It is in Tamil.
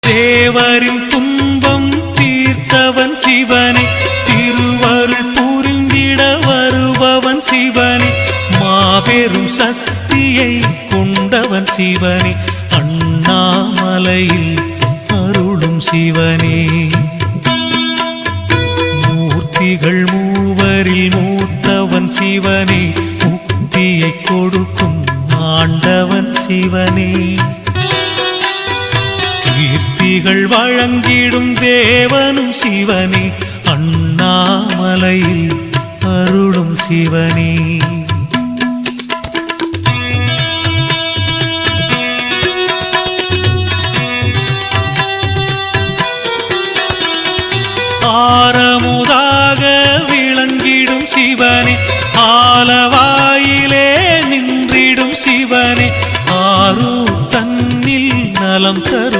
தேவரின் துன்பம் தீர்த்தவன் சிவனே, திருவருள் புரிந்திட வருபவன் சிவனே, மாபெரும் சக்தியை கொண்டவன் சிவனே, அண்ணாமலையில் அருளும் சிவனே. மூர்த்திகள் மூவரில் மூத்தவன் சிவனே, முக்தியை கொடுக்கும் ஆண்டவன் சிவனே, கீர்த்திகள் வழங்கிடும் தேவனும் சிவனே, அண்ணாமலையில் அருளும் சிவனே. ஆரமுதாக விளங்கிடும் சிவனே, ஆலவாயிலே நின்றிடும் சிவனே, ஆரூர் தன்னில் நலம் தரும்